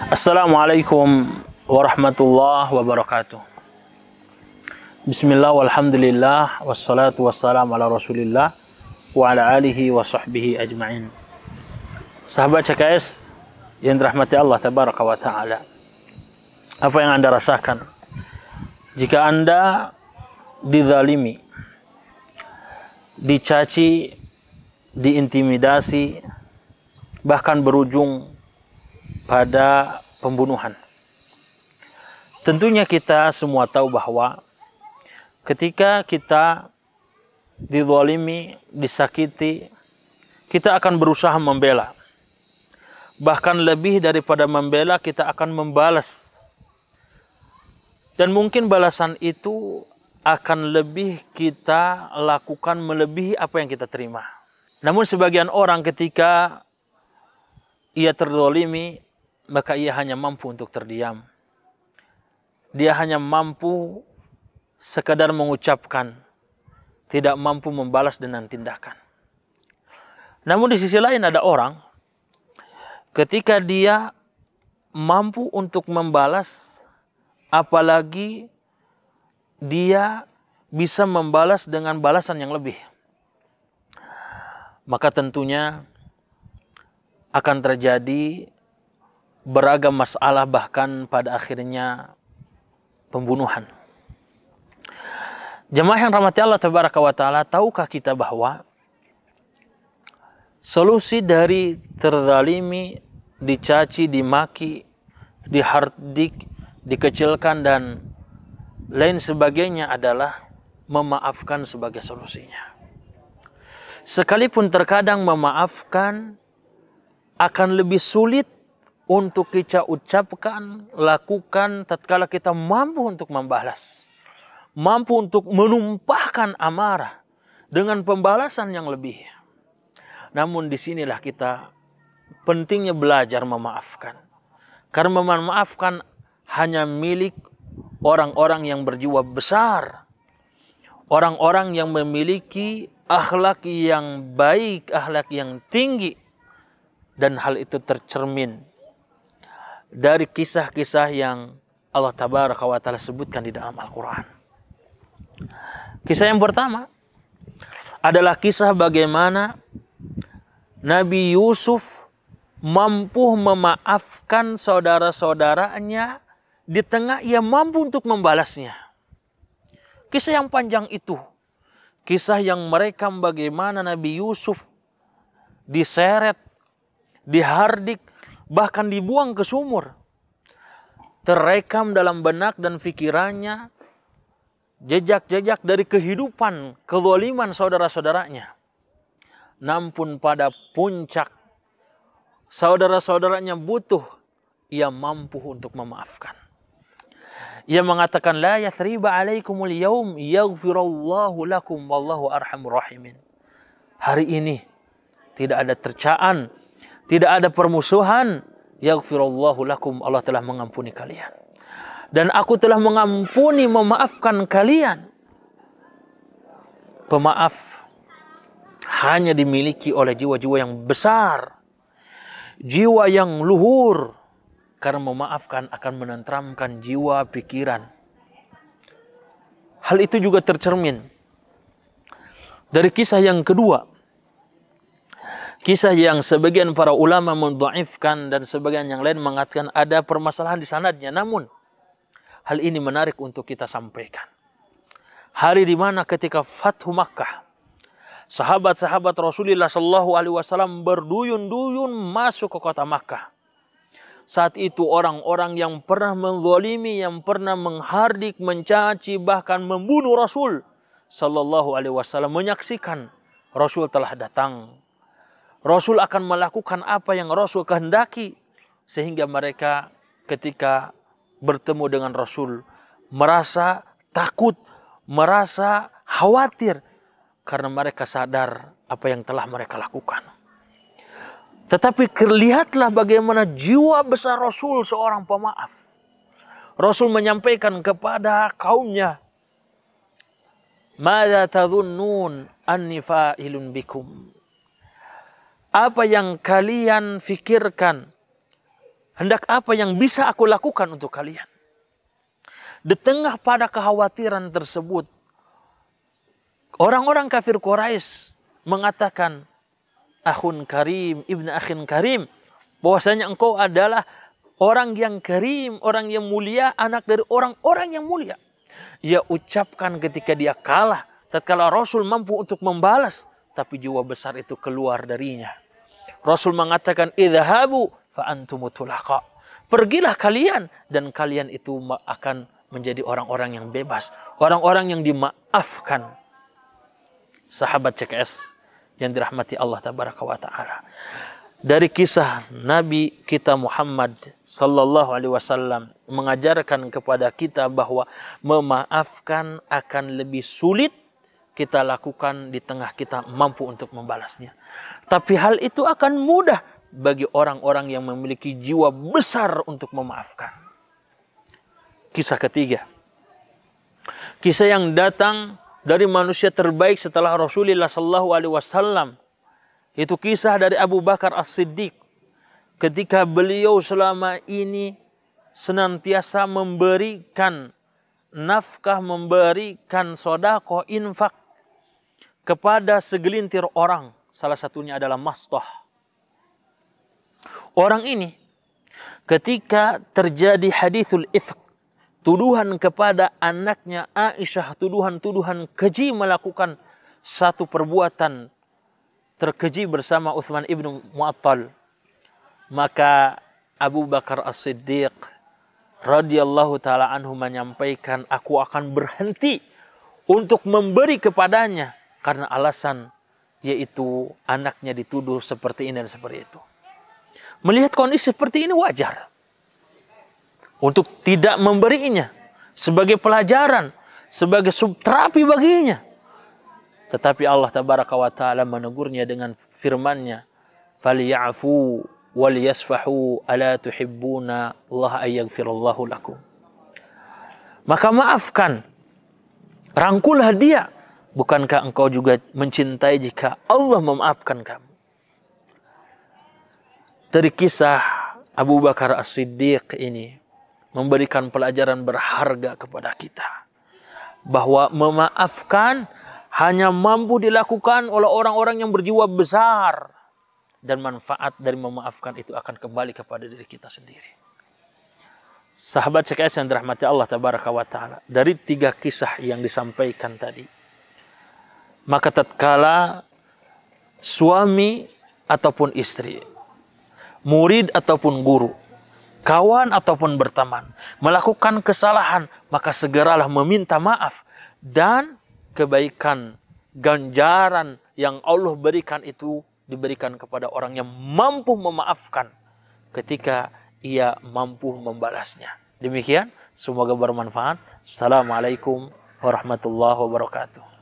Assalamualaikum warahmatullahi wabarakatuh. Bismillah walhamdulillah wassalatu wassalamu ala rasulillah wa ala alihi wa sahbihi ajma'in. Sahabat CKS yang dirahmati Allah tabaraka wa ta'ala, apa yang Anda rasakan jika Anda dizalimi, dicaci, diintimidasi, bahkan berujung pada pembunuhan? Tentunya kita semua tahu bahwa ketika kita dizalimi, disakiti, kita akan berusaha membela. Bahkan lebih daripada membela, kita akan membalas. Dan mungkin balasan itu akan lebih kita lakukan melebihi apa yang kita terima. Namun sebagian orang ketika ia terzalimi, maka ia hanya mampu untuk terdiam. Dia hanya mampu sekadar mengucapkan, tidak mampu membalas dengan tindakan. Namun di sisi lain ada orang, ketika dia mampu untuk membalas, apalagi dia bisa membalas dengan balasan yang lebih, maka tentunya akan terjadi beragam masalah, bahkan pada akhirnya pembunuhan. Jemaah yang rahmati Allah tabaraka wa ta'ala, tahukah kita bahwa solusi dari terzalimi, dicaci, dimaki, dihardik, dikecilkan dan lain sebagainya adalah memaafkan sebagai solusinya. Sekalipun terkadang memaafkan akan lebih sulit untuk kita ucapkan, lakukan tatkala kita mampu untuk membalas, mampu untuk menumpahkan amarah dengan pembalasan yang lebih. Namun disinilah kita pentingnya belajar memaafkan. Karena memaafkan hanya milik orang-orang yang berjiwa besar, orang-orang yang memiliki akhlak yang baik, akhlak yang tinggi. Dan hal itu tercermin dari kisah-kisah yang Allah tabaraka wa ta'ala sebutkan di dalam Al-Quran. Kisah yang pertama adalah kisah bagaimana Nabi Yusuf mampu memaafkan saudara-saudaranya di tengah ia mampu untuk membalasnya. Kisah yang panjang itu, kisah yang mereka bagaimana Nabi Yusuf diseret, dihardik, bahkan dibuang ke sumur. Terekam dalam benak dan pikirannya jejak-jejak dari kehidupan, kezaliman saudara-saudaranya. Namun pada puncak saudara-saudaranya butuh, ia mampu untuk memaafkan. Ia mengatakan, la yathriba alaikumul yaum yaghfirullahu lakum wallahu arhamur rahimin. Hari ini tidak ada tercaan, tidak ada permusuhan. Yaghfirullahu lakum, Allah telah mengampuni kalian. Dan aku telah mengampuni, memaafkan kalian. Pemaaf hanya dimiliki oleh jiwa-jiwa yang besar, jiwa yang luhur. Karena memaafkan akan menenteramkan jiwa, pikiran. Hal itu juga tercermin dari kisah yang kedua. Kisah yang sebagian para ulama mendhaifkan dan sebagian yang lain mengatakan ada permasalahan di sanadnya. Namun hal ini menarik untuk kita sampaikan. Hari di mana ketika Fathu Makkah, sahabat-sahabat Rasulullah Shallallahu Alaihi Wasallam berduyun-duyun masuk ke kota Makkah. Saat itu orang-orang yang pernah menzalimi, yang pernah menghardik, mencaci, bahkan membunuh Rasul Shallallahu Alaihi Wasallam menyaksikan Rasul telah datang. Rasul akan melakukan apa yang Rasul kehendaki. Sehingga mereka ketika bertemu dengan Rasul merasa takut, merasa khawatir. Karena mereka sadar apa yang telah mereka lakukan. Tetapi lihatlah bagaimana jiwa besar Rasul seorang pemaaf. Rasul menyampaikan kepada kaumnya, "Madza tadhunnun anni fa'ilun bikum?" apa yang kalian fikirkan? Hendak apa yang bisa aku lakukan untuk kalian? Di tengah pada kekhawatiran tersebut, orang-orang kafir Quraisy mengatakan, akhun karim, ibnu akhin karim, bahwasanya engkau adalah orang yang karim, orang yang mulia, anak dari orang-orang yang mulia. Ia ucapkan ketika dia kalah, tatkala Rasul mampu untuk membalas, tapi jiwa besar itu keluar darinya. Rasul mengatakan, idhahabu fa antum tulaqa. Pergilah kalian, dan kalian itu akan menjadi orang-orang yang bebas, orang-orang yang dimaafkan. Sahabat CKS yang dirahmati Allah tabaraka wa ta'ala. Dari kisah Nabi kita Muhammad sallallahu alaihi wasallam mengajarkan kepada kita bahwa memaafkan akan lebih sulit kita lakukan di tengah kita mampu untuk membalasnya. Tapi hal itu akan mudah bagi orang-orang yang memiliki jiwa besar untuk memaafkan. Kisah ketiga. Kisah yang datang dari manusia terbaik setelah Rasulullah sallallahu alaihi wasallam. Itu kisah dari Abu Bakar As-Siddiq. Ketika beliau selama ini senantiasa memberikan nafkah, memberikan sedekah, infak kepada segelintir orang. Salah satunya adalah Mastah. Orang ini ketika terjadi hadithul ifk, tuduhan kepada anaknya Aisyah, tuduhan-tuduhan keji melakukan satu perbuatan terkeji bersama Utsman ibnu Mu'attal. Maka Abu Bakar As-Siddiq radhiyallahu ta'ala anhu menyampaikan, aku akan berhenti untuk memberi kepadanya karena alasan yaitu anaknya dituduh seperti ini dan seperti itu. Melihat kondisi seperti ini wajar untuk tidak memberinya sebagai pelajaran, sebagai subterapi baginya. Tetapi Allah tabaraka wa ta'ala menegurnya dengan firman-Nya, "Falyafu wal yasfahu ala tuhibbuna Allah ayyaghfirallahu lakum." Maka maafkan, rangkullah dia. Bukankah engkau juga mencintai jika Allah memaafkan kamu? Dari kisah Abu Bakar As-Siddiq ini memberikan pelajaran berharga kepada kita. Bahwa memaafkan hanya mampu dilakukan oleh orang-orang yang berjiwa besar. Dan manfaat dari memaafkan itu akan kembali kepada diri kita sendiri. Sahabat CKS yang dirahmati Allah tabaraka wa ta'ala. Dari 3 kisah yang disampaikan tadi. Maka tatkala suami ataupun istri, murid ataupun guru, kawan ataupun berteman melakukan kesalahan, maka segeralah meminta maaf, dan kebaikan ganjaran yang Allah berikan itu diberikan kepada orang yang mampu memaafkan ketika ia mampu membalasnya. Demikian, semoga bermanfaat. Assalamualaikum warahmatullahi wabarakatuh.